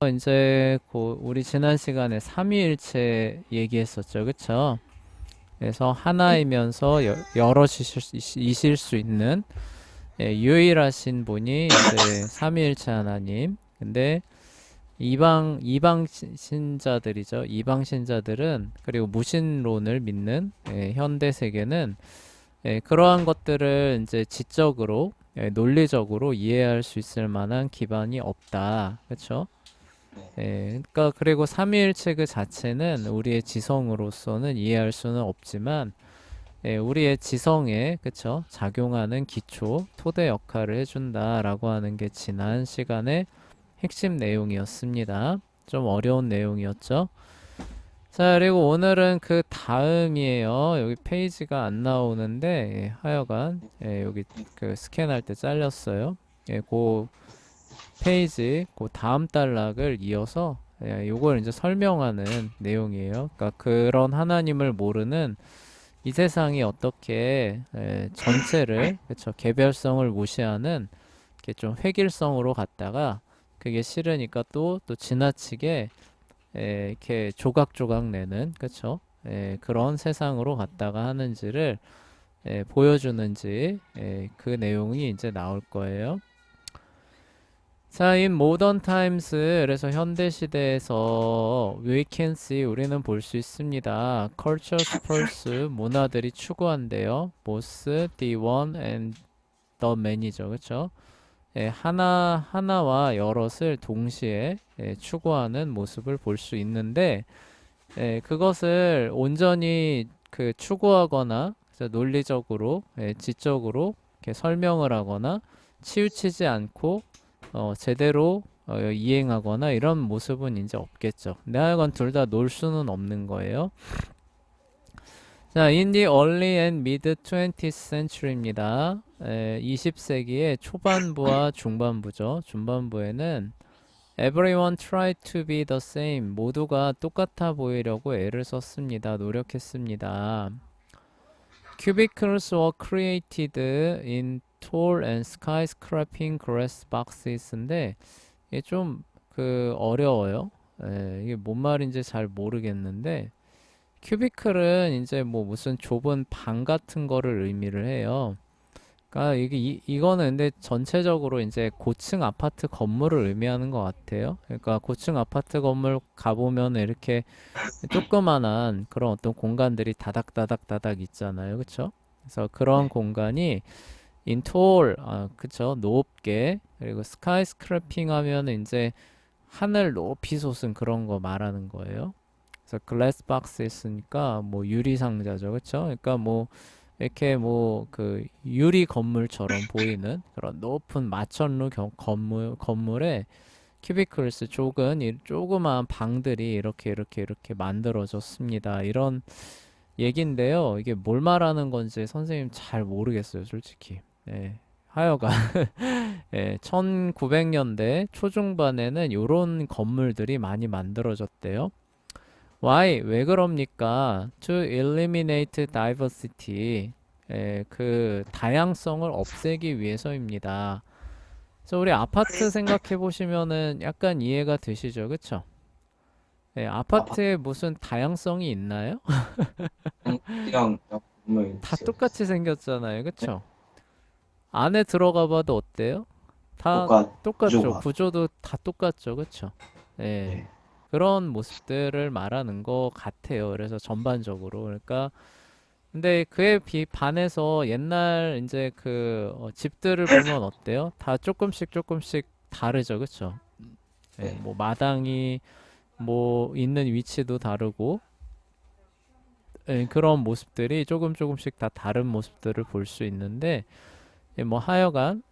이제 우리 지난 시간에 삼위일체 얘기했었죠, 그쵸? 그래서 하나이면서 여럿이실 수 있는 유일하신 분이 이제 삼위일체 하나님. 근데 이방 신자들이죠. 이방 신자들은 그리고 무신론을 믿는 현대 세계는 그러한 것들을 이제 지적으로 논리적으로 이해할 수 있을 만한 기반이 없다. 그쵸? 네. 그러니까 그리고 삼위일체 그 자체는 우리의 지성으로서는 이해할 수는 없지만 우리의 지성에 그쵸 작용하는 기초 토대 역할을 해준다라고 하는 게 지난 시간의 핵심 내용이었습니다. 좀 어려운 내용이었죠. 자, 그리고 오늘은 그 다음이에요. 여기 페이지가 안 나오는데 하여간 여기 그 스캔할 때 잘렸어요. 그 페이지 그 다음 단락을 이어서 요걸 이제 설명하는 내용이에요. 그러니까 그런 하나님을 모르는 이 세상이 어떻게 전체를 그쵸 개별성을 무시하는 이렇게 좀 획일성으로 갔다가 그게 싫으니까 또 지나치게 이렇게 조각조각 내는 그쵸 그런 세상으로 갔다가 하는지를 보여주는지 그 내용이 이제 나올 거예요. 자, in modern times, 그래서 현대 시대에서 we can see, 우리는 볼 수 있습니다. culture spurs, 문화들이 추구한대요. both the one and the many죠, 그렇죠? 하나와 여럿을 동시에 추구하는 모습을 볼 수 있는데, 그것을 온전히 그 추구하거나 그래서 논리적으로, 지적으로 이렇게 설명을 하거나 치우치지 않고 제대로 이행하거나 이런 모습은 이제 없겠죠. 근데 하여간 둘 다 놀 수는 없는 거예요. 자, in the early and mid 20th century입니다. 20세기의 초반부와 중반부죠. 중반부에는 everyone tried to be the same. 모두가 똑같아 보이려고 애를 썼습니다. 노력했습니다. Cubicles were created in tall and skyscraping glass boxes인데 이게 좀 그 어려워요. 이게 뭔 말인지 잘 모르겠는데 큐비클은 이제 뭐 무슨 좁은 방 같은 거를 의미를 해요. 그러니까 이게 이거는 근데 전체적으로 이제 고층 아파트 건물을 의미하는 것 같아요. 그러니까 고층 아파트 건물 가보면 이렇게 조그만한 그런 어떤 공간들이 다닥다닥다닥 있잖아요. 그쵸? 그래서 그런 네. 공간이 인톨, 그쵸? 높게, 그리고 스카이스크래핑 하면은 이제 하늘 높이 솟은 그런 거 말하는 거예요. 그래서 글래스 박스 있으니까 뭐 유리 상자죠. 그쵸? 그러니까 뭐 이렇게 뭐 그 유리 건물처럼 보이는 그런 높은 마천루 건물에 큐비클스 쪽은 이 조그마한 방들이 이렇게 만들어졌습니다. 이런 얘긴데요. 이게 뭘 말하는 건지 선생님 잘 모르겠어요, 솔직히. 하여간 1900년대 초중반에는 이런 건물들이 많이 만들어졌대요. Why? 왜 그럽니까? To eliminate diversity. 그 다양성을 없애기 위해서입니다. 그래서 우리 아파트 생각해 보시면은 약간 이해가 되시죠? 그쵸? 아파트 아파트에 무슨 다양성이 있나요? 그냥 건물 다 똑같이 지어졌어요. 생겼잖아요. 네. 그쵸? 안에 들어가 봐도 어때요? 다 똑같죠. 구조가. 구조도 다 똑같죠. 그쵸? 예. 네. 그런 모습들을 말하는 것 같아요. 그래서 전반적으로. 그러니까 근데 그에 반해서 옛날 이제 그 집들을 보면 어때요? 다 조금씩 다르죠. 그쵸? 네. 뭐 마당이 뭐 있는 위치도 다르고 그런 모습들이 조금씩 다 다른 모습들을 볼 수 있는데 뭐 하여간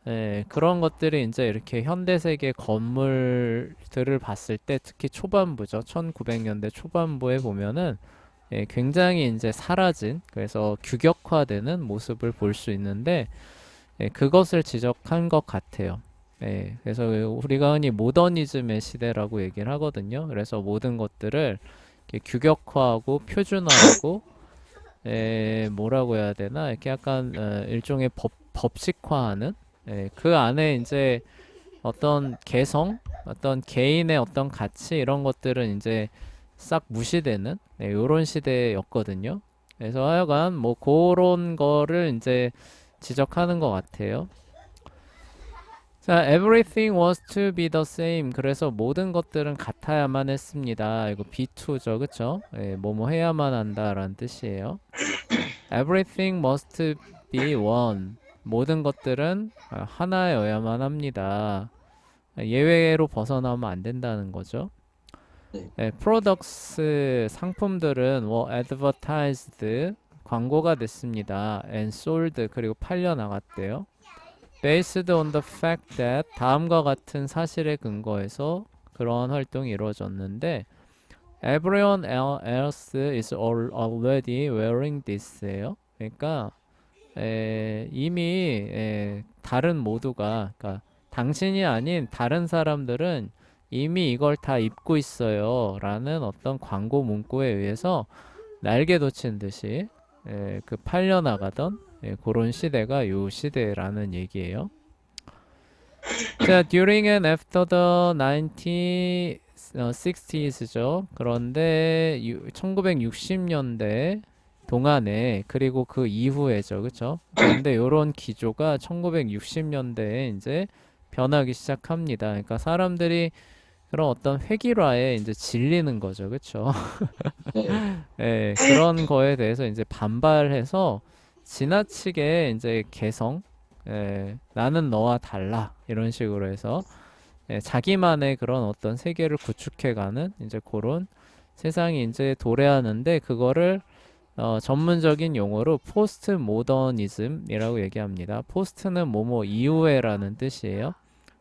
그런 것들이 이제 이렇게 현대 세계 건물들을 봤을 때 특히 초반부죠. 1900년대 초반부에 보면은 굉장히 이제 사라진 그래서 규격화되는 모습을 볼 수 있는데 그것을 지적한 것 같아요. 그래서 우리가 흔히 모더니즘의 시대라고 얘기를 하거든요. 그래서 모든 것들을 이렇게 규격화하고 표준화하고 뭐라고 해야 되나 이렇게 약간 일종의 법식화하는 그 안에 이제 어떤 개성, 어떤 개인의 어떤 가치 이런 것들은 이제 싹 무시되는 요런 시대였거든요. 그래서 하여간 뭐 그런 거를 이제 지적하는 것 같아요. 자, everything was to be the same. 그래서 모든 것들은 같아야만 했습니다. 이거 B2죠, 그쵸? 뭐뭐 해야만 한다라는 뜻이에요. Everything must be one. 모든 것들은 하나여야만 합니다. 예외로 벗어나면 안 된다는 거죠. 네. products 상품들은 advertised 광고가 됐습니다. and sold 그리고 팔려 나갔대요. based on the fact that 다음과 같은 사실에 근거해서 그러한 활동이 이루어졌는데 everyone else is already wearing this예요. 그러니까 이미 다른 모두가 그러니까 당신이 아닌 다른 사람들은 이미 이걸 다 입고 있어요 라는 어떤 광고 문구에 의해서 날개 돋친 듯이 그 팔려나가던 그런 시대가 요 시대라는 얘기예요. 자, during and after the 1960s죠. 그런데 1960년대 동안에 그리고 그 이후에죠. 그쵸? 그런데 요런 기조가 1960년대에 이제 변하기 시작합니다. 그러니까 사람들이 그런 어떤 획일화에 이제 질리는 거죠. 그쵸? 네. 예, 그런 거에 대해서 이제 반발해서 지나치게 이제 개성, 나는 너와 달라 이런 식으로 해서 자기만의 그런 어떤 세계를 구축해가는 이제 그런 세상이 이제 도래하는데 그거를 전문적인 용어로 포스트 모더니즘이라고 얘기합니다. 포스트는 뭐뭐 이후에라는 뜻이에요.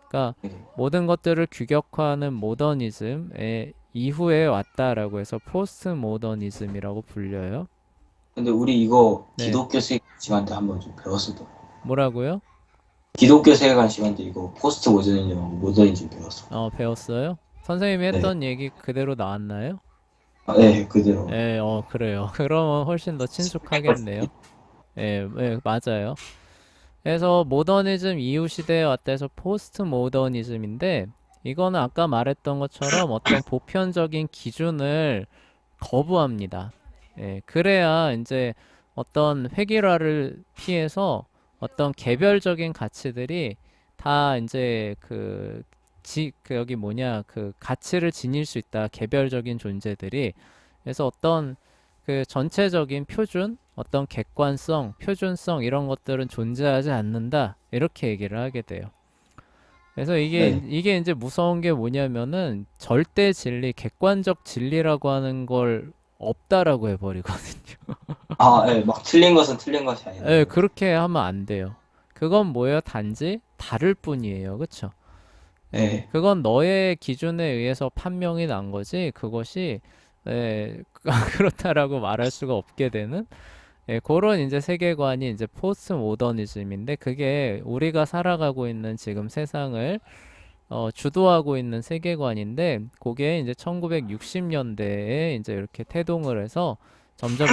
그러니까 네. 모든 것들을 규격화하는 모더니즘의 이후에 왔다라고 해서 포스트 모더니즘이라고 불려요. 근데 우리 이거 네. 기독교 세계관 시간 때 한번 좀 배웠었던. 뭐라고요? 기독교 세계관 시간 때 이거 포스트 모더니즘 배웠어. 배웠어요? 선생님이 네. 했던 얘기 그대로 나왔나요? 네, 그대로. 예, 그래요. 그러면 훨씬 더 친숙하겠네요. 예, 예, 맞아요. 그래서 모더니즘 이후 시대에 왔다 해서 포스트 모더니즘인데 이거는 아까 말했던 것처럼 어떤 보편적인 기준을 거부합니다. 그래야 이제 어떤 획일화를 피해서 어떤 개별적인 가치들이 다 이제 그 여기 뭐냐 그 가치를 지닐 수 있다. 개별적인 존재들이 그래서 어떤 그 전체적인 표준, 어떤 객관성, 표준성 이런 것들은 존재하지 않는다. 이렇게 얘기를 하게 돼요. 그래서 네. 이게 이제 무서운 게 뭐냐면은 절대 진리, 객관적 진리라고 하는 걸 없다라고 해버리거든요. 아, 네. 막 틀린 것은 틀린 것이 아니다. 예, 이거죠. 그렇게 하면 안 돼요. 그건 뭐예요? 단지 다를 뿐이에요. 그쵸? 예, 네. 그건 너의 기준에 의해서 판명이 난 거지, 그것이, 그렇다라고 말할 수가 없게 되는, 그런 이제 세계관이 이제 포스트 모더니즘인데, 그게 우리가 살아가고 있는 지금 세상을 주도하고 있는 세계관인데 그게 이제 1960년대에 이제 이렇게 태동을 해서 점점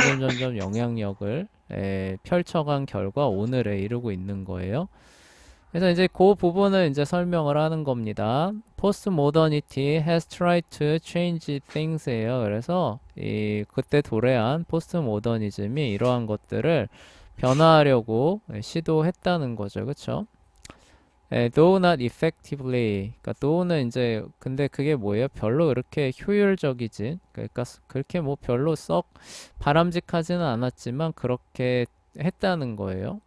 영향력을 펼쳐간 결과 오늘에 이르고 있는 거예요. 그래서 이제 그 부분을 이제 설명을 하는 겁니다. Postmodernity has tried to change things예요. 그래서 이 그때 도래한 포스트모더니즘이 이러한 것들을 변화하려고 시도했다는 거죠. 그렇죠? though not effectively. 그러니까 though는 이제 근데 그게 뭐예요? 별로 그렇게 효율적이지. 그러니까 그렇게 뭐 별로 썩 바람직하지는 않았지만 그렇게 했다는 거예요.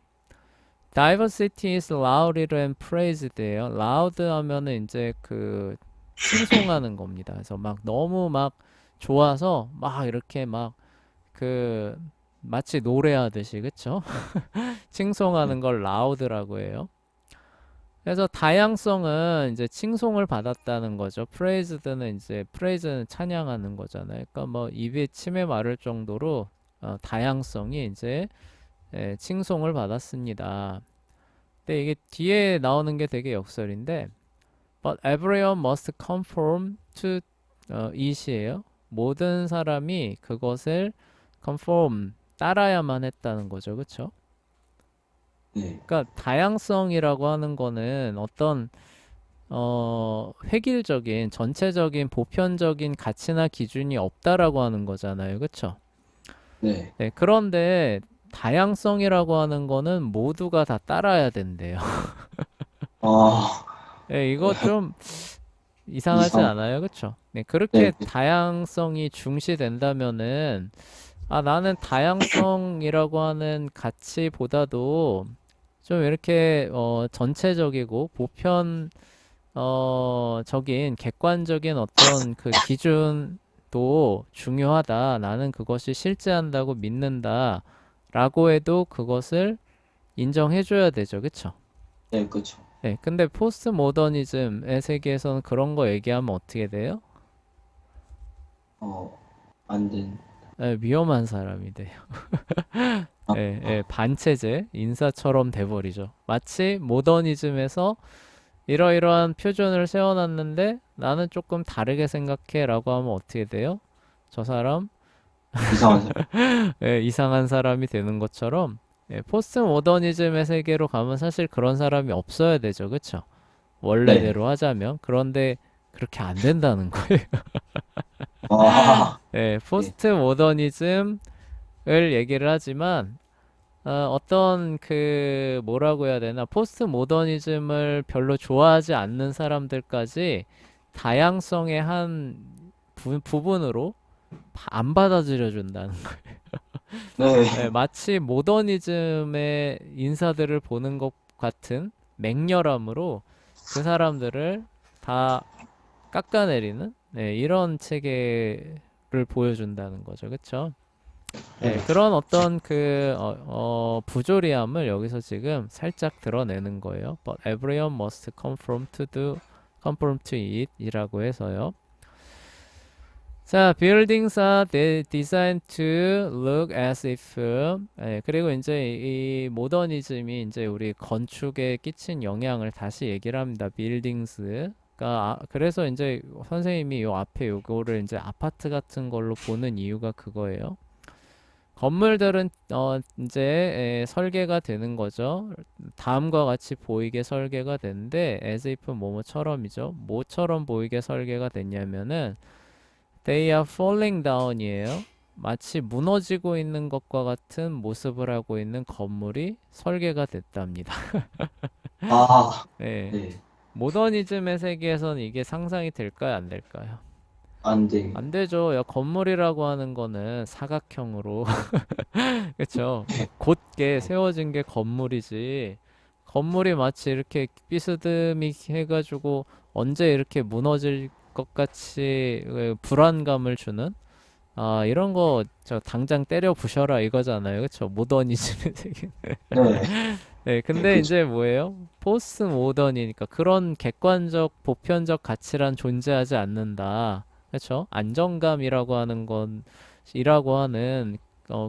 Diversity is lauded and praised예요. loud 하면은 이제 그 칭송하는 겁니다. 그래서 막 너무 막 좋아서 막 이렇게 막 그 마치 노래하듯이 그쵸? 칭송하는 걸 loud라고 해요. 그래서 다양성은 이제 칭송을 받았다는 거죠. 프레이즈드는 이제 프레이즈는 찬양하는 거잖아요. 그러니까 뭐 입에 침에 마를 정도로 다양성이 이제 칭송을 받았습니다. 근데 이게 뒤에 나오는 게 되게 역설인데 But everyone must conform to it이에요. 모든 사람이 그것을 conform 따라야만 했다는 거죠. 그렇죠? 네. 그러니까 다양성이라고 하는 거는 어떤 획일적인 전체적인 보편적인 가치나 기준이 없다라고 하는 거잖아요. 그쵸? 네. 네, 그런데 다양성이라고 하는 거는 모두가 다 따라야 된대요. 아, 네, 이거 좀 이상하지 이상. 않아요? 그쵸? 네, 네, 그렇게 다양성이 중시된다면은 나는 다양성이라고 하는 가치보다도 좀 이렇게 전체적이고 적인 객관적인 어떤 그 기준도 중요하다. 나는 그것이 실재한다고 믿는다라고 해도 그것을 인정해줘야 되죠. 그쵸? 네, 그쵸. 네, 근데 포스트 모더니즘의 세계에서는 그런 거 얘기하면 어떻게 돼요? 어, 안 된. 위험한 사람이 돼요. 아, 예, 예, 반체제 인사처럼 돼버리죠. 마치 모더니즘에서 이러이러한 표준을 세워놨는데 나는 조금 다르게 생각해라고 하면 어떻게 돼요? 저 사람 이상한 사람. 예, 이상한 사람이 되는 것처럼 포스트 모더니즘의 세계로 가면 사실 그런 사람이 없어야 되죠. 그쵸? 네. 원래대로 하자면. 그런데 그렇게 안 된다는 거예요. 아, 네. 포스트 모더니즘을 얘기를 하지만 어떤 그 뭐라고 해야 되나 포스트 모더니즘을 별로 좋아하지 않는 사람들까지 다양성의 한 부분으로 안 받아들여 준다는 네. 마치 모더니즘의 인사들을 보는 것 같은 맹렬함으로 그 사람들을 다 깎아내리는 이런 체계를 보여준다는 거죠. 그쵸? 네. 그런 어떤 부조리함을 여기서 지금 살짝 드러내는 거예요. But everyone must conform to it 이라고 해서요. 자, buildings are designed to look as if 그리고 이제 이 모더니즘이 이제 우리 건축에 끼친 영향을 다시 얘기를 합니다. buildings가 그래서 이제 선생님이 요 앞에 요거를 이제 아파트 같은 걸로 보는 이유가 그거예요. 건물들은 이제 설계가 되는 거죠. 다음과 같이 보이게 설계가 되는데 as if 뭐뭐처럼이죠. 뭐처럼 보이게 설계가 됐냐면은 They are falling down이에요. 마치 무너지고 있는 것과 같은 모습을 하고 있는 건물이 설계가 됐답니다. 아, 네. 네. 모더니즘의 세계에서는 이게 상상이 될까요, 안 될까요? 안 돼. 안 되죠. 야, 건물이라고 하는 거는 사각형으로 그쵸? 곧게 세워진 게 건물이지. 건물이 마치 이렇게 삐스듬히 해가지고 언제 이렇게 무너질 것 같이 불안감을 주는 이런 거 저 당장 때려 부셔라 이거잖아요. 그쵸? 모더니즘의 세계. 네. 네, 네, 근데 그쵸. 이제 뭐예요? 포스트 모던이니까 그런 객관적, 보편적 가치란 존재하지 않는다. 그쵸? 안정감이라고 하는 이라고 하는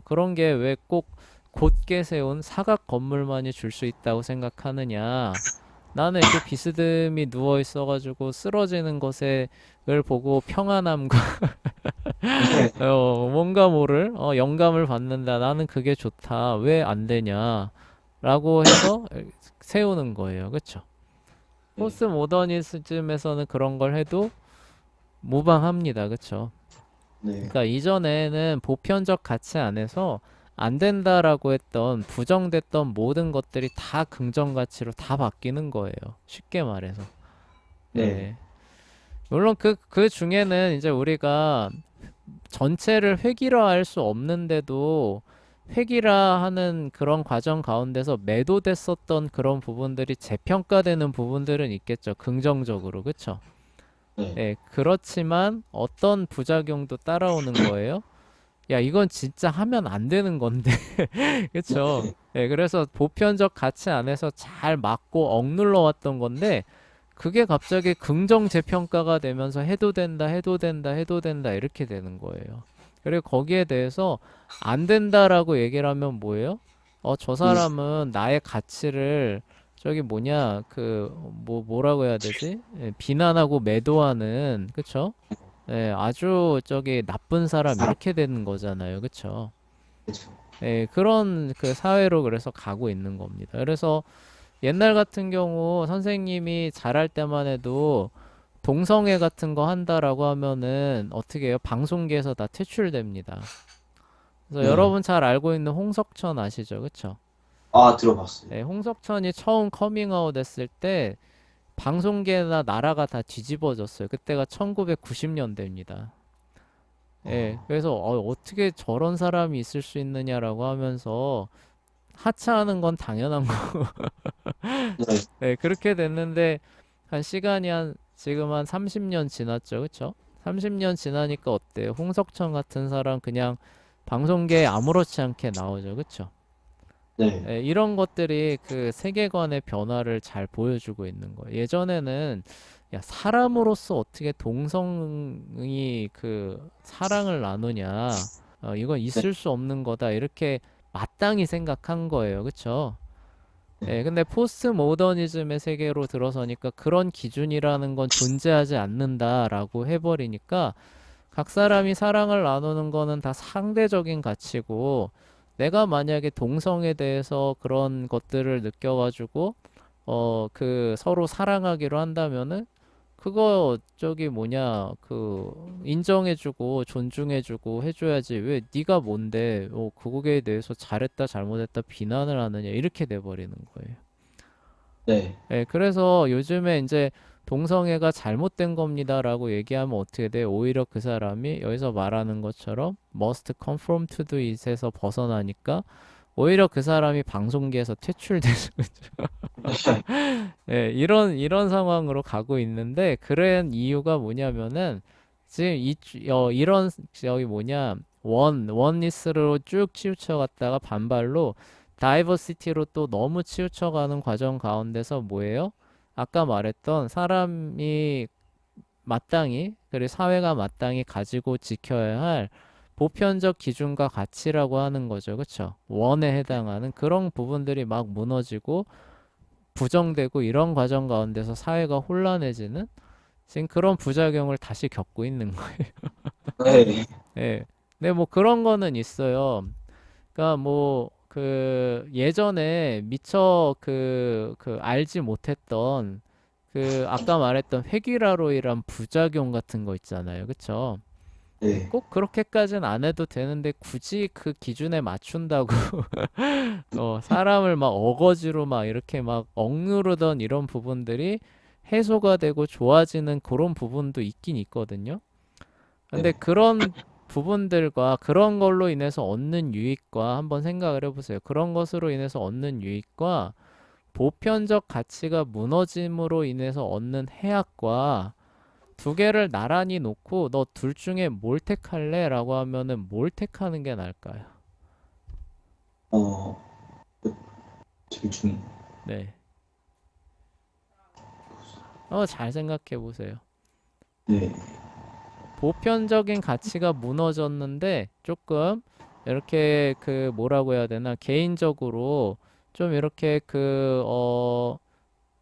그런 게 왜 꼭 곧게 세운 사각 건물만이 줄 수 있다고 생각하느냐? 나는 이렇게 비스듬히 누워 있어가지고 쓰러지는 것을 보고 평안함과 네. 뭔가 모를 영감을 받는다. 나는 그게 좋다. 왜 안 되냐? 라고 해서 세우는 거예요. 그쵸? 네. 포스트 모더니즘에서는 그런 걸 해도 무방합니다. 그쵸? 네. 그러니까 이전에는 보편적 가치 안에서 안 된다라고 했던 부정됐던 모든 것들이 다 긍정 가치로 다 바뀌는 거예요. 쉽게 말해서. 네. 예. 물론 그 중에는 이제 우리가 전체를 획일화할 수 없는데도 획일화하는 그런 과정 가운데서 매도됐었던 그런 부분들이 재평가되는 부분들은 있겠죠. 긍정적으로. 그쵸? 네. 네, 그렇지만 어떤 부작용도 따라오는 거예요. 야, 이건 진짜 하면 안 되는 건데. 그쵸? 네. 네, 그래서 보편적 가치 안에서 잘 맞고 억눌러 왔던 건데, 그게 갑자기 긍정 재평가가 되면서 해도 된다, 해도 된다, 해도 된다, 이렇게 되는 거예요. 그리고 거기에 대해서 안 된다라고 얘기를 하면 뭐예요? 저 이, 사람은 나의 가치를 저기 뭐냐, 뭐라고 해야 되지? 비난하고 매도하는, 그쵸? 아주 저기 나쁜 사람 이렇게 되는 거잖아요. 그쵸? 그쵸. 그런 그 사회로 그래서 가고 있는 겁니다. 그래서 옛날 같은 경우 선생님이 잘할 때만 해도 동성애 같은 거 한다라고 하면은 어떻게 해요? 방송계에서 다 퇴출됩니다. 그래서 네. 여러분 잘 알고 있는 홍석천 아시죠? 그쵸? 아, 들어봤어요. 네, 홍석천이 처음 커밍아웃 했을 때 방송계나 나라가 다 뒤집어졌어요. 그때가 1990년대입니다. 예, 어, 그래서 어떻게 저런 사람이 있을 수 있느냐라고 하면서 하차하는 건 당연한 거. 네. 네, 그렇게 됐는데 한 시간이 지금 한 30년 지났죠. 그쵸? 30년 지나니까 어때요? 홍석천 같은 사람 그냥 방송계에 아무렇지 않게 나오죠. 그쵸? 네. 예, 이런 것들이 그 세계관의 변화를 잘 보여주고 있는 거예요. 예전에는 야, 사람으로서 어떻게 동성이 그 사랑을 나누냐? 이건 네. 있을 수 없는 거다. 이렇게 마땅히 생각한 거예요. 그쵸? 네. 예, 근데 포스트 모더니즘의 세계로 들어서니까 그런 기준이라는 건 존재하지 않는다라고 해버리니까 각 사람이 사랑을 나누는 거는 다 상대적인 가치고 내가 만약에 동성에 대해서 그런 것들을 느껴가지고 그 서로 사랑하기로 한다면은 그거 저기 뭐냐 그 인정해주고 존중해주고 해줘야지 왜 네가 뭔데 그거에 대해서 잘했다 잘못했다 비난을 하느냐 이렇게 돼버리는 거예요. 네. 예, 그래서 요즘에 이제 동성애가 잘못된 겁니다라고 얘기하면 어떻게 돼? 오히려 그 사람이 여기서 말하는 것처럼 must conform to the it에서 벗어나니까 오히려 그 사람이 방송계에서 퇴출되는 거죠. 예, 이런 상황으로 가고 있는데 그런 이유가 뭐냐면은 지금 이런 저기 뭐냐 원리스로 쭉 치우쳐 갔다가 반발로 다이버시티로 또 너무 치우쳐가는 과정 가운데서 뭐예요? 아까 말했던 사람이 마땅히 그리고 사회가 마땅히 가지고 지켜야 할 보편적 기준과 가치라고 하는 거죠. 그쵸? 원에 해당하는 그런 부분들이 막 무너지고 부정되고 이런 과정 가운데서 사회가 혼란해지는 지금 그런 부작용을 다시 겪고 있는 거예요. 네. 예. 근데 뭐 그런 거는 있어요. 그러니까 뭐 그 예전에 미처 그 알지 못했던 그 아까 말했던 회귀라로이란 부작용 같은 거 있잖아요. 그쵸? 예, 네. 꼭 그렇게까지는 안 해도 되는데 굳이 그 기준에 맞춘다고 사람을 막 어거지로 막 이렇게 막 억누르던 이런 부분들이 해소가 되고 좋아지는 그런 부분도 있긴 있거든요. 근데 네. 그런 부분들과 그런 걸로 인해서 얻는 유익과 한번 생각을 해보세요. 그런 것으로 인해서 얻는 유익과 보편적 가치가 무너짐으로 인해서 얻는 해악과 두 개를 나란히 놓고 너 둘 중에 뭘 택할래? 라고 하면은 뭘 택하는 게 나을까요? 어, 둘 중, 네. 잘 생각해 보세요. 네. 보편적인 가치가 무너졌는데 조금 이렇게 그 뭐라고 해야 되나 개인적으로 좀 이렇게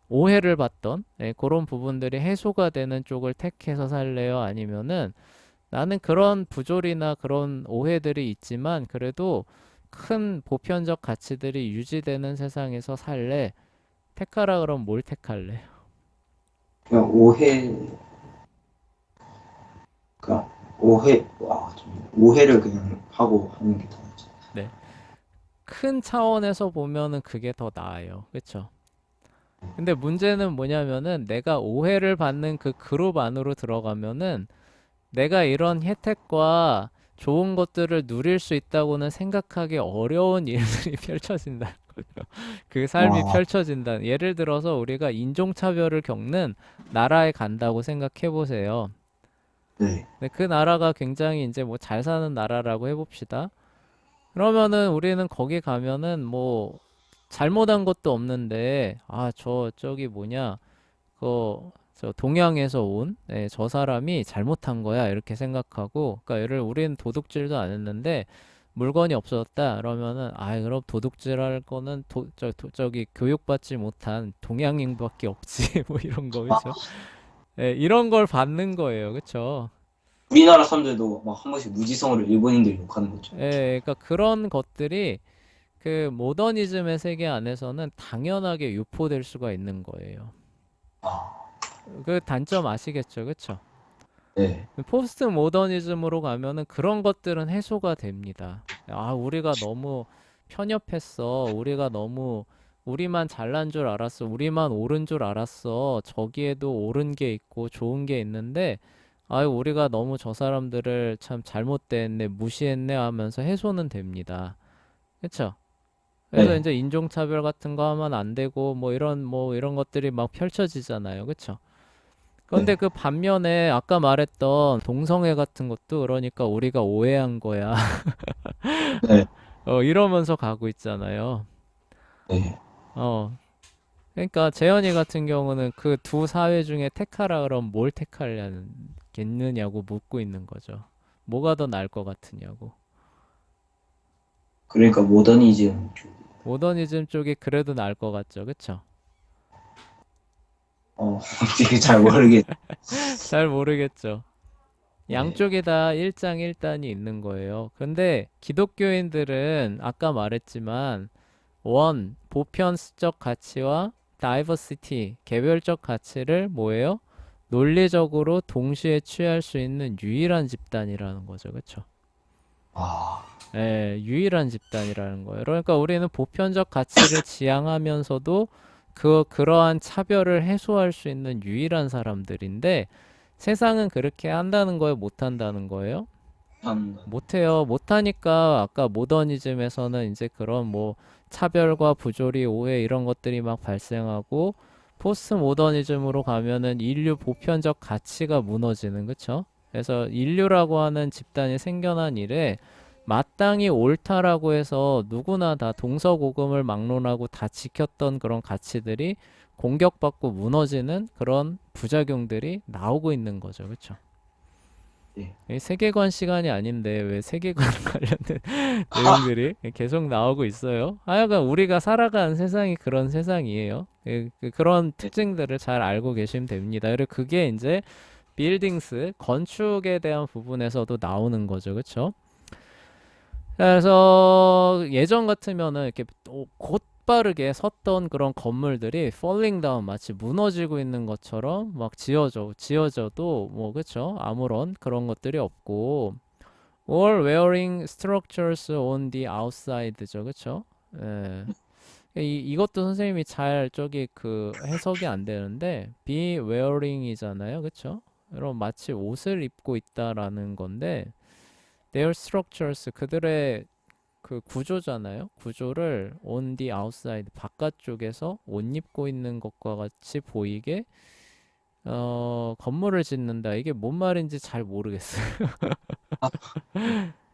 오해를 받던 그런 부분들이 해소가 되는 쪽을 택해서 살래요? 아니면은 나는 그런 부조리나 그런 오해들이 있지만 그래도 큰 보편적 가치들이 유지되는 세상에서 살래? 택하라 그럼 뭘 택할래? 그냥 오해를 그냥 하고 하는 게 더 낫죠. 네. 큰 차원에서 보면은 그게 더 나아요. 그쵸? 근데 문제는 뭐냐면은 내가 오해를 받는 그 그룹 안으로 들어가면은 내가 이런 혜택과 좋은 것들을 누릴 수 있다고는 생각하기 어려운 일들이 펼쳐진다. 그 삶이 아, 펼쳐진다. 예를 들어서 우리가 인종차별을 겪는 나라에 간다고 생각해 보세요. 네. 근데 그 나라가 굉장히 이제 뭐 잘 사는 나라라고 해봅시다. 그러면은 우리는 거기 가면은 뭐 잘못한 것도 없는데 저기 뭐냐 저 동양에서 온 저 사람이 잘못한 거야 이렇게 생각하고 그러니까 얘를 우리는 도둑질도 안 했는데 물건이 없어졌다 그러면은 그럼 도둑질할 거는 저기 교육받지 못한 동양인밖에 없지 뭐 이런 거 아, 그쵸? 이런 걸 받는 거예요 그쵸? 우리나라 사람들도 막 한 번씩 무지성으로 일본인들 욕하는 거죠. 그러니까 그런 것들이 그 모더니즘의 세계 안에서는 당연하게 유포될 수가 있는 거예요. 아, 그 단점 아시겠죠? 그쵸? 네. 포스트 모더니즘으로 가면은 그런 것들은 해소가 됩니다. 아, 우리가 너무 편협했어. 우리가 너무 우리만 잘난 줄 알았어. 우리만 옳은 줄 알았어. 저기에도 옳은 게 있고 좋은 게 있는데 아유, 우리가 너무 저 사람들을 참 잘못됐네, 무시했네 하면서 해소는 됩니다. 그쵸? 그래서 네. 이제 인종차별 같은 거 하면 안 되고 뭐 이런 것들이 막 펼쳐지잖아요. 그쵸? 그런데 네. 그 반면에 아까 말했던 동성애 같은 것도 그러니까 우리가 오해한 거야. 네. 이러면서 가고 있잖아요. 네. 어. 그러니까 재현이 같은 경우는 그 두 사회 중에 택하라 그러면 뭘 택하려겠느냐고 묻고 있는 거죠. 뭐가 더 나을 것 같으냐고. 그러니까 모더니즘 쪽. 모더니즘 쪽이 그래도 나을 것 같죠. 그쵸? 되게 잘 모르겠. 잘 모르겠죠. 네. 양쪽에 다 일장일단이 있는 거예요. 근데 기독교인들은 아까 말했지만 원, 보편적 가치와 다이버시티, 개별적 가치를 뭐예요? 논리적으로 동시에 취할 수 있는 유일한 집단이라는 거죠. 그쵸? 아, 예, 유일한 집단이라는 거예요. 그러니까 우리는 보편적 가치를 지향하면서도 그러한 차별을 해소할 수 있는 유일한 사람들인데 세상은 그렇게 한다는 거예요? 못 한다는 거예요? 한, 못해요. 못하니까 아까 모더니즘에서는 이제 그런 뭐 차별과 부조리, 오해 이런 것들이 막 발생하고 포스트 모더니즘으로 가면은 인류 보편적 가치가 무너지는 그쵸? 그래서 인류라고 하는 집단이 생겨난 이래 마땅히 옳다라고 해서 누구나 다 동서고금을 막론하고 다 지켰던 그런 가치들이 공격받고 무너지는 그런 부작용들이 나오고 있는 거죠. 그쵸? 네. 이 세계관 시간이 아닌데 왜 세계관 관련된 내용들이 계속 나오고 있어요? 하여간 우리가 살아가는 세상이 그런 세상이에요. 그런 네. 특징들을 잘 알고 계시면 됩니다. 그리고 그게 이제 빌딩스, 건축에 대한 부분에서도 나오는 거죠. 그쵸? 그래서 예전 같으면은 이렇게 곧바르게 섰던 그런 건물들이 falling down 마치 무너지고 있는 것처럼 막 지어져도 뭐 그쵸? 아무런 그런 것들이 없고 all wearing structures on the outside죠. 그쵸? 예. 이것도 선생님이 잘 저기 그 해석이 안 되는데 be wearing이잖아요. 그쵸? 여러분 마치 옷을 입고 있다라는 건데 their structures 그들의 그 구조잖아요. 구조를 on the outside 바깥쪽에서 옷 입고 있는 것과 같이 보이게 건물을 짓는다. 이게 뭔 말인지 잘 모르겠어요. 아,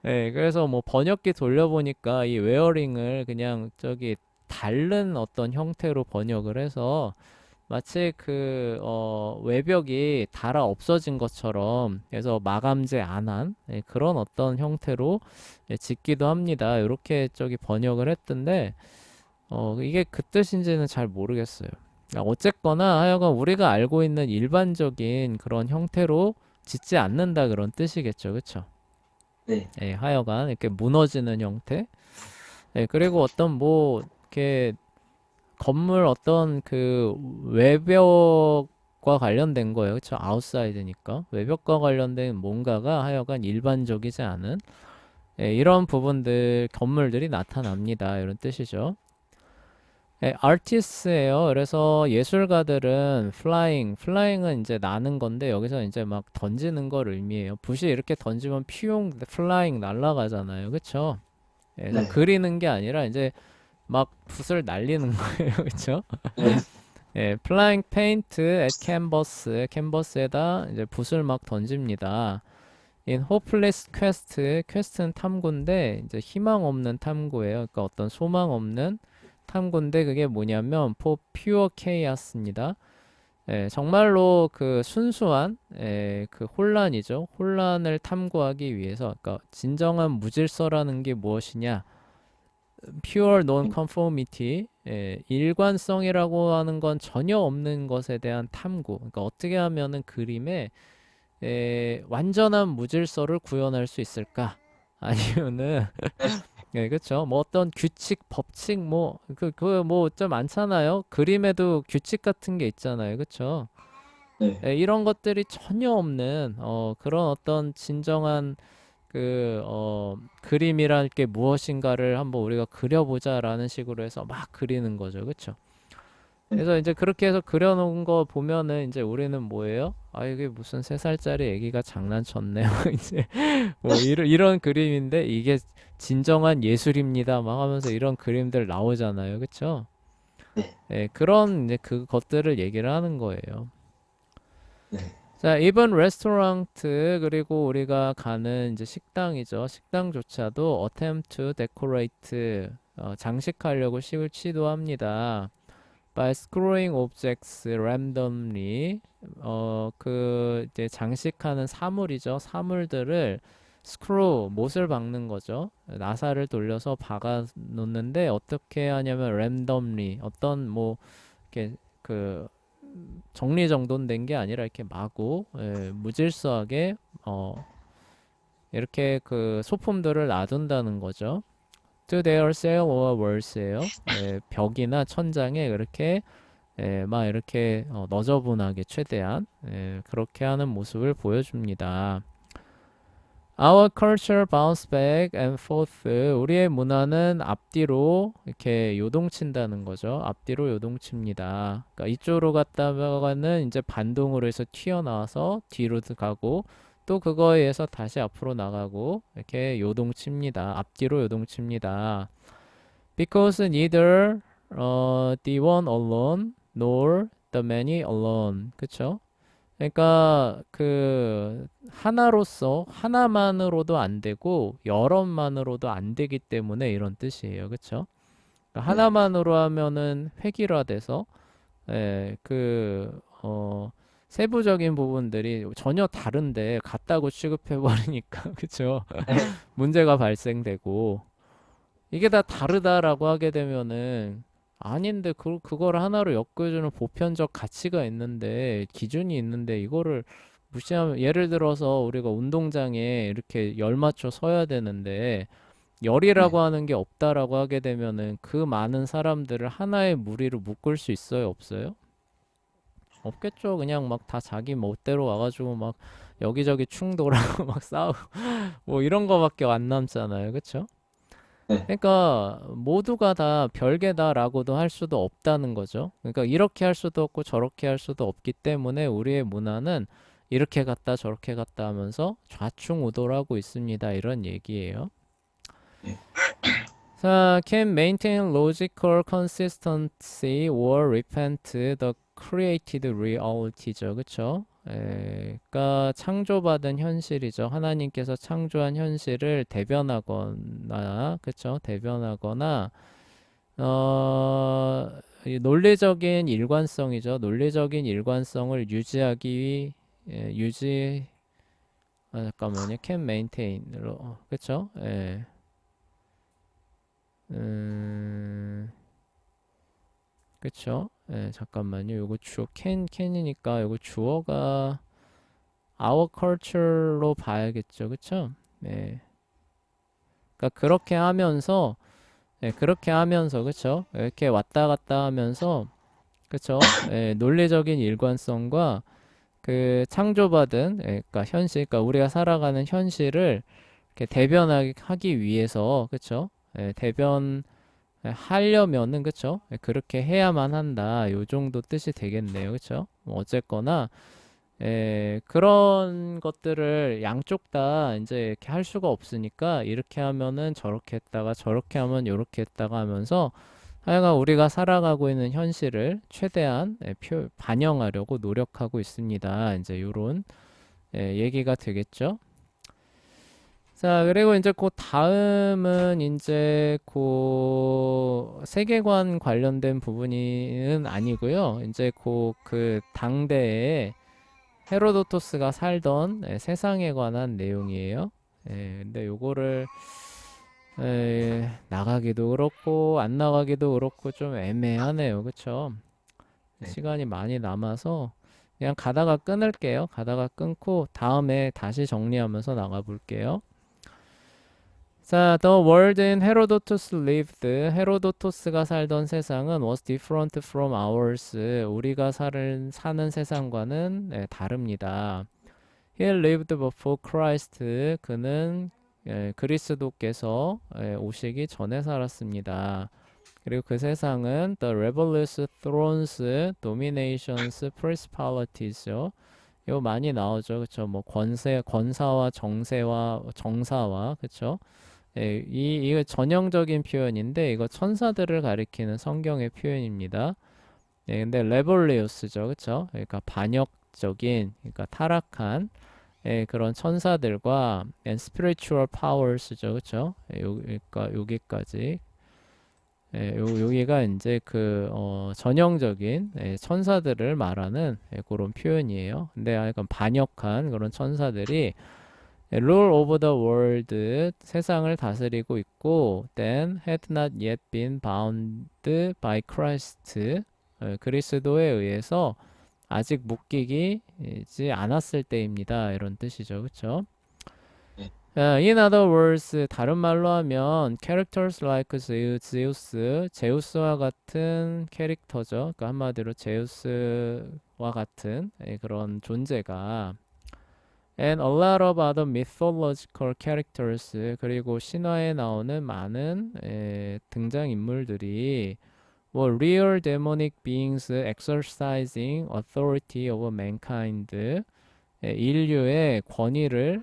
네, 그래서 뭐 번역기 돌려보니까 이 웨어링을 그냥 저기 다른 어떤 형태로 번역을 해서 마치 외벽이 달아 없어진 것처럼 그래서 마감재 안 한 그런 어떤 형태로 짓기도 합니다. 이렇게 저기 번역을 했던데 이게 그 뜻인지는 잘 모르겠어요. 어쨌거나 하여간 우리가 알고 있는 일반적인 그런 형태로 짓지 않는다 그런 뜻이겠죠. 그쵸? 네. 예, 하여간 이렇게 무너지는 형태. 예, 그리고 어떤 뭐 이렇게 건물 어떤 그 외벽과 관련된 거예요. 그쵸? 아웃사이드니까. 외벽과 관련된 뭔가가 하여간 일반적이지 않은 이런 부분들, 건물들이 나타납니다. 이런 뜻이죠. 아티스트예요. 그래서 예술가들은 플라잉은 이제 나는 건데 여기서 이제 막 던지는 걸 의미해요. 붓이 이렇게 던지면 피용 플라잉 날아가잖아요. 그쵸? 그래서 네. 그리는 게 아니라 이제 막 붓을 날리는 거예요. 그쵸? 네. flying paint at 캔버스에다 이제 붓을 막 던집니다. In hopeless 퀘스트는 탐구인데 이제 희망 없는 탐구예요. 그러니까 어떤 소망 없는 탐구인데 그게 뭐냐면 for pure chaos입니다. 정말로 그 순수한 그 혼란이죠. 혼란을 탐구하기 위해서 그러니까 진정한 무질서라는 게 무엇이냐? pure non-conformity, 일관성이라고 하는 건 전혀 없는 것에 대한 탐구. 그러니까 어떻게 하면은 그림에 완전한 무질서를 구현할 수 있을까? 아니면은 예, 그렇죠. 뭐 어떤 규칙, 법칙 뭐 좀 많잖아요. 그림에도 규칙 같은 게 있잖아요. 그렇죠? 네. 예, 이런 것들이 전혀 없는 그런 어떤 진정한 그림이랄 게 무엇인가를 한번 우리가 그려보자라는 식으로 해서 막 그리는 거죠. 그렇죠? 네. 그래서 이제 그렇게 해서 그려놓은 거 보면은 이제 우리는 뭐예요? 아, 이게 무슨 3살짜리 애기가 장난쳤네. 이제 뭐 이런 그림인데 이게 진정한 예술입니다. 막 하면서 이런 그림들 나오잖아요. 그쵸? 네. 예, 그런 이제 그것들을 얘기를 하는 거예요. 네. 자, 이번 레스토랑트 그리고 우리가 가는 이제 식당이죠. 식당조차도 attempt to decorate 장식하려고 시도합니다. by screwing objects randomly 이제 장식하는 사물이죠. 사물들을 screw 못을 박는 거죠. 나사를 돌려서 박아 놓는데 어떻게 하냐면 randomly 어떤 뭐 이렇게 그 정리정돈된 게 아니라 이렇게 마구 무질서하게 이렇게 그 소품들을 놔둔다는 거죠. to their cell or walls예요. 벽이나 천장에 그렇게 막 이렇게 너저분하게 최대한 그렇게 하는 모습을 보여줍니다. Our culture bounce back and forth. 우리의 문화는 앞뒤로 이렇게 요동친다는 거죠. 앞뒤로 요동칩니다. 그러니까 이쪽으로 갔다가는 이제 반동으로 해서 튀어나와서 뒤로 가고 또 그거에 의해서 다시 앞으로 나가고 이렇게 요동칩니다. 앞뒤로 요동칩니다. Because neither the one alone nor the many alone. 그쵸? 그러니까 그 하나로서 하나만으로도 안 되고 여럿만으로도 안 되기 때문에 이런 뜻이에요. 그쵸? 그러니까 네. 하나만으로 하면은 획일화돼서 세부적인 부분들이 전혀 다른데 같다고 취급해 버리니까 그쵸? 문제가 발생되고 이게 다 다르다라고 하게 되면은 아닌데 그걸 하나로 엮어주는 보편적 가치가 있는데 기준이 있는데 이거를 무시하면 예를 들어서 우리가 운동장에 이렇게 열 맞춰 서야 되는데 열이라고 네. 하는 게 없다라고 하게 되면은 그 많은 사람들을 하나의 무리로 묶을 수 있어요, 없어요? 없겠죠. 그냥 막 다 자기 멋대로 와가지고 막 여기저기 충돌하고 막 싸우고 뭐 이런 거밖에 안 남잖아요, 그쵸? 네. 그러니까 모두가 다 별개다라고도 할 수도 없다는 거죠. 그러니까 이렇게 할 수도 없고 저렇게 할 수도 없기 때문에 우리의 문화는 이렇게 갔다 저렇게 갔다 하면서 좌충우돌하고 있습니다. 이런 얘기예요. 네. 자, can maintain logical consistency or repent the created reality죠. 그쵸? 그러니까 창조받은 현실이죠. 하나님께서 창조한 현실을 대변하거나, 그쵸? 대변하거나, 이 논리적인 일관성이죠. 논리적인 일관성을 유지하기 잠깐만요. can maintain로, 그쵸? 음, 그쵸? 잠깐만요. 요거 can이니까 요거 주어가 our culture로 봐야겠죠. 그쵸? 네. 그러니까 그렇게 하면서, 그쵸? 이렇게 왔다 갔다 하면서, 그쵸? 논리적인 일관성과 그 창조받은, 그러니까 그러니까 우리가 살아가는 현실을 이렇게 대변하기 위해서, 그쵸? 하려면은 그쵸? 그렇게 해야만 한다. 요 정도 뜻이 되겠네요. 그쵸? 뭐 어쨌거나 그런 것들을 양쪽 다 이제 이렇게 할 수가 없으니까 이렇게 하면은 저렇게 했다가 저렇게 하면 요렇게 했다가 하면서 하여간 우리가 살아가고 있는 현실을 최대한 반영하려고 노력하고 있습니다. 이제 요런 얘기가 되겠죠. 자, 그리고 이제 그 다음은 이제 그 세계관 관련된 부분은 아니고요. 이제 그 당대에 헤로도토스가 살던 세상에 관한 내용이에요. 근데 요거를 나가기도 그렇고 안 나가기도 그렇고 좀 애매하네요. 그쵸? 네. 시간이 많이 남아서 그냥 가다가 끊을게요. 가다가 끊고 다음에 다시 정리하면서 나가 볼게요. 자, the world in Herodotus lived. 헤로도토스가 살던 세상은 was different from ours. 우리가 사는 세상과는 다릅니다. He lived before Christ. 그는 그리스도께서 오시기 전에 살았습니다. 그리고 그 세상은 the rebellious thrones, dominations, principalities죠. 이거 많이 나오죠, 그렇죠? 뭐 권사와 정사와, 그렇죠? 이거 전형적인 표현인데 이거 천사들을 가리키는 성경의 표현입니다. 근데 rebelliouss죠, 그렇죠? 그러니까 반역적인, 그러니까 타락한 그런 천사들과 and spiritual powers죠, 그렇죠? 그러니까 여기까지. 여기가 이제 전형적인 천사들을 말하는 그런 표현이에요. 근데 약간 반역한 그런 천사들이 rule over the world 세상을 다스리고 있고 then had not yet been bound by Christ 그리스도에 의해서 아직 묶이지 않았을 때입니다. 이런 뜻이죠. 그렇죠? 네. In other words, 다른 말로 하면 characters like Zeus, 제우스와 같은 캐릭터죠. 그러니까 한마디로 제우스와 같은 그런 존재가 and a lot of other mythological characters 그리고 신화에 나오는 많은 등장인물들이 뭐 real demonic beings exercising authority over mankind 인류의 권위를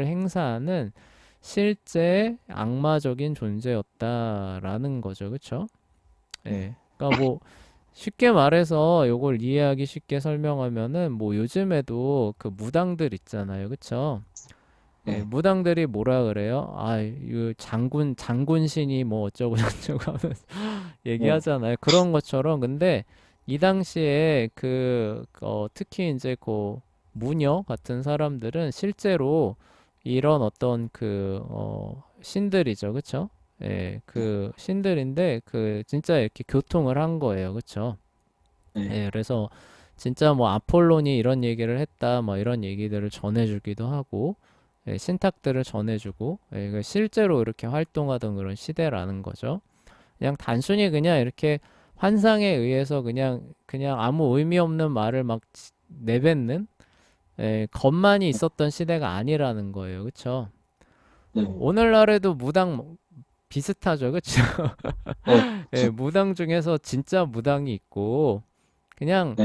행사하는 실제 악마적인 존재였다라는 거죠. 그렇죠? 그러니까 뭐 쉽게 말해서 요걸 이해하기 쉽게 설명하면은 뭐 요즘에도 그 무당들 있잖아요. 그쵸? 무당들이 뭐라 그래요? 아, 이 장군신이 뭐 어쩌고 저쩌고 하면서 얘기하잖아요. 그런 것처럼 근데 이 당시에 특히 이제 무녀 같은 사람들은 실제로 이런 어떤 신들이죠. 그쵸? 신들인데 진짜 이렇게 교통을 한 거예요. 그쵸? 그래서 진짜 뭐 아폴론이 이런 얘기를 했다, 뭐 이런 얘기들을 전해주기도 하고, 신탁들을 전해주고, 실제로 이렇게 활동하던 그런 시대라는 거죠. 그냥 단순히 그냥 이렇게 환상에 의해서 그냥 아무 의미 없는 말을 막 내뱉는, 것만이 있었던 시대가 아니라는 거예요. 그쵸? 오늘날에도 무당 비슷하죠. 그쵸? 무당 중에서 진짜 무당이 있고, 그냥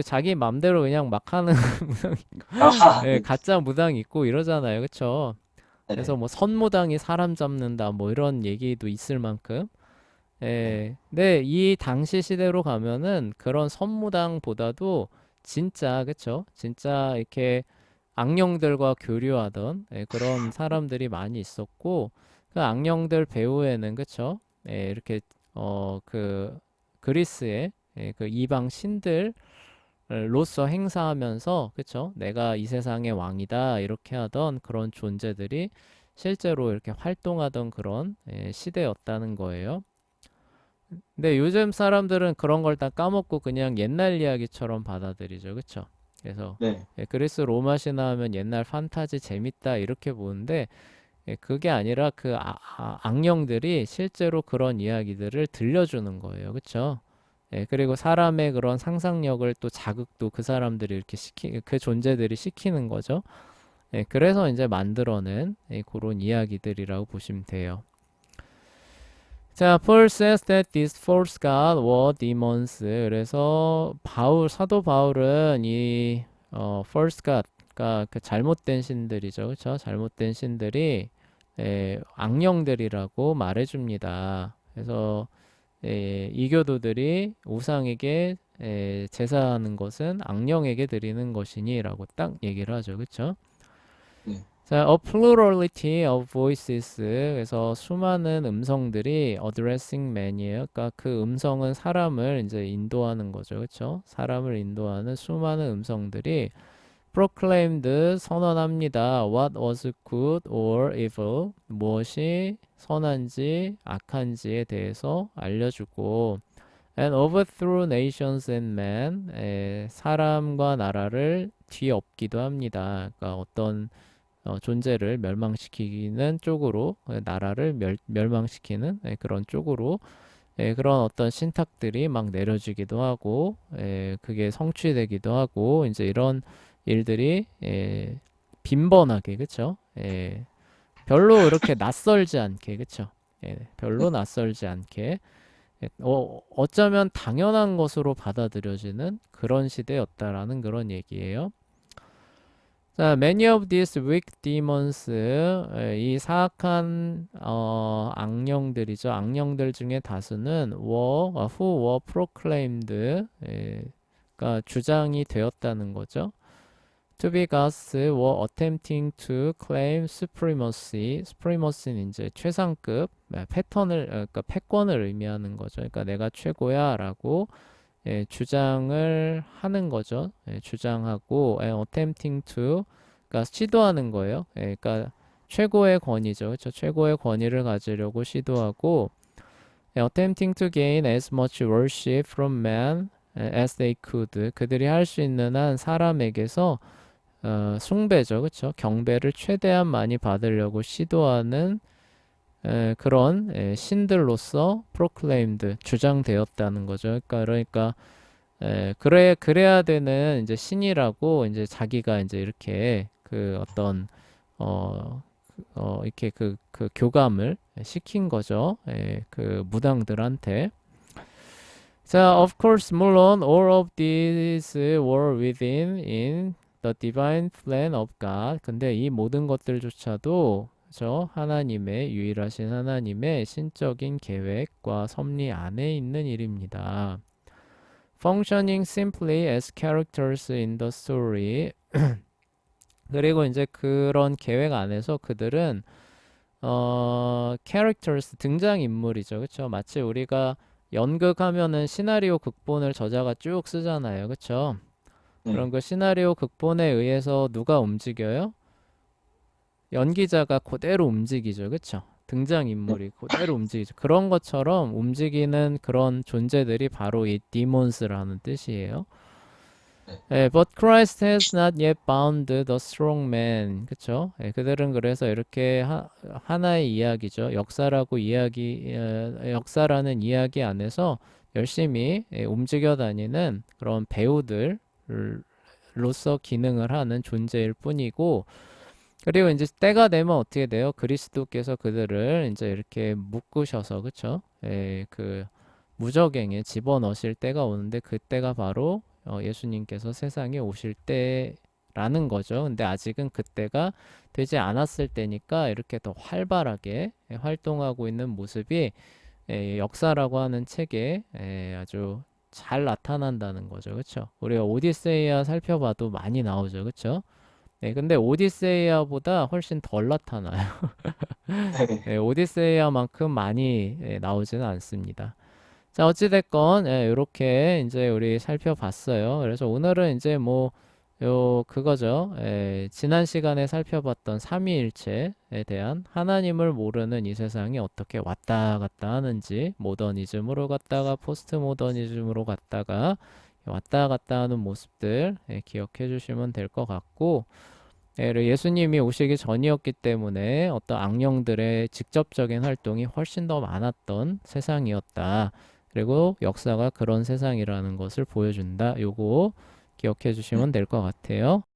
자기 맘대로 그냥 막 하는 무당, 가짜 무당이 있고 이러잖아요. 그쵸? 그래서 뭐 선무당이 사람 잡는다 뭐 이런 얘기도 있을 만큼. 근데 이 당시 시대로 가면은 그런 선무당보다도 진짜, 그쵸? 진짜 이렇게 악령들과 교류하던 그런 사람들이 많이 있었고, 그 악령들 배후에는, 그쵸? 그리스의 그 이방 신들로서 행사하면서, 그쵸? 내가 이 세상의 왕이다 이렇게 하던 그런 존재들이 실제로 이렇게 활동하던 그런 시대였다는 거예요. 근데 요즘 사람들은 그런 걸 다 까먹고 그냥 옛날 이야기처럼 받아들이죠. 그쵸? 그래서 그리스 로마 신화 하면 옛날 판타지 재밌다 이렇게 보는데 그게 아니라 악령들이 실제로 그런 이야기들을 들려주는 거예요. 그쵸? 그리고 사람의 그런 상상력을 또 자극도 그 사람들이 이렇게 그 존재들이 시키는 거죠. 그래서 이제 만들어낸 그런 이야기들이라고 보시면 돼요. 자, Paul says that these false gods were demons. 그래서 사도 바울은 이 false god, 그러니까 그 잘못된 신들이죠, 그렇죠? 잘못된 신들이 악령들이라고 말해줍니다. 그래서 이교도들이 우상에게 제사하는 것은 악령에게 드리는 것이니라고 딱 얘기를 하죠, 그렇죠? 자, a plurality of voices. 그래서 수많은 음성들이 addressing man이에요. 그러니까 그 음성은 사람을 이제 인도하는 거죠. 그렇죠? 사람을 인도하는 수많은 음성들이 proclaimed 선언합니다. What was good or evil. 무엇이 선한지 악한지에 대해서 알려주고 and overthrew nations and men. 사람과 나라를 뒤엎기도 합니다. 그러니까 어떤 존재를 멸망시키는 쪽으로 나라를 멸망시키는 그런 쪽으로 그런 어떤 신탁들이 막 내려지기도 하고 그게 성취되기도 하고 이제 이런 일들이 빈번하게 그쵸? 별로 이렇게 낯설지 않게 그쵸? 별로 낯설지 않게 어쩌면 당연한 것으로 받아들여지는 그런 시대였다라는 그런 얘기예요. 자, many of these weak demons, 이 사악한 악령들이죠. 악령들 중에 다수는 who were proclaimed, 그러니까 주장이 되었다는 거죠. To be gods were attempting to claim supremacy. supremacy는 이제 최상급 패턴을, 그러니까 패권을 의미하는 거죠. 그러니까 내가 최고야라고 주장을 하는 거죠. 주장하고 attempting to 그러니까 시도하는 거예요. 그러니까 최고의 권위죠. 그렇죠? 최고의 권위를 가지려고 시도하고 attempting to gain as much worship from man as they could. 그들이 할 수 있는 한 사람에게서 숭배죠. 그렇죠? 경배를 최대한 많이 받으려고 시도하는 그런 신들로서 proclaimed 주장되었다는 거죠. 그러니까 그래야 되는 이제 신이라고 이제 자기가 이제 이렇게 그 어떤 이렇게 그 교감을 시킨 거죠. 그 무당들한테. 자, of course, 물론 all of these were within in the divine plan of God. 근데 이 모든 것들조차도 저 하나님의 유일하신 하나님의 신적인 계획과 섭리 안에 있는 일입니다. Functioning simply as characters in the story. 그리고 이제 그런 계획 안에서 그들은 characters 등장 인물이죠. 그렇죠? 마치 우리가 연극하면은 시나리오 극본을 저자가 쭉 쓰잖아요. 그렇죠? 네. 그런 그 시나리오 극본에 의해서 누가 움직여요? 연기자가 그대로 움직이죠. 그렇죠? 등장인물이 그대로 움직이죠. 그런 것처럼 움직이는 그런 존재들이 바로 이 demons라는 뜻이에요. But Christ has not yet bound the strong man. 그쵸? 그들은 그래서 이렇게 하나의 이야기죠. 역사라는 이야기 안에서 열심히 움직여 다니는 그런 배우들로서 기능을 하는 존재일 뿐이고, 그리고 이제 때가 되면 어떻게 돼요? 그리스도께서 그들을 이제 이렇게 묶으셔서, 그쵸? 그 무저갱에 집어넣으실 때가 오는데 그때가 바로 예수님께서 세상에 오실 때라는 거죠. 근데 아직은 그때가 되지 않았을 때니까 이렇게 더 활발하게 활동하고 있는 모습이 역사라고 하는 책에 아주 잘 나타난다는 거죠. 그렇죠? 우리가 오디세이아 살펴봐도 많이 나오죠. 그렇죠? 네, 근데 오디세이아보다 훨씬 덜 나타나요. 네, 오디세이아만큼 많이 나오지는 않습니다. 자, 어찌됐건, 이렇게 이제 우리 살펴봤어요. 그래서 오늘은 이제 뭐, 그거죠. 지난 시간에 살펴봤던 삼위일체에 대한 하나님을 모르는 이 세상이 어떻게 왔다 갔다 하는지, 모더니즘으로 갔다가 포스트 모더니즘으로 갔다가 왔다 갔다 하는 모습들 기억해 주시면 될 것 같고, 그리고 예수님이 오시기 전이었기 때문에 어떤 악령들의 직접적인 활동이 훨씬 더 많았던 세상이었다. 그리고 역사가 그런 세상이라는 것을 보여준다. 요거 기억해 주시면 될 것 같아요.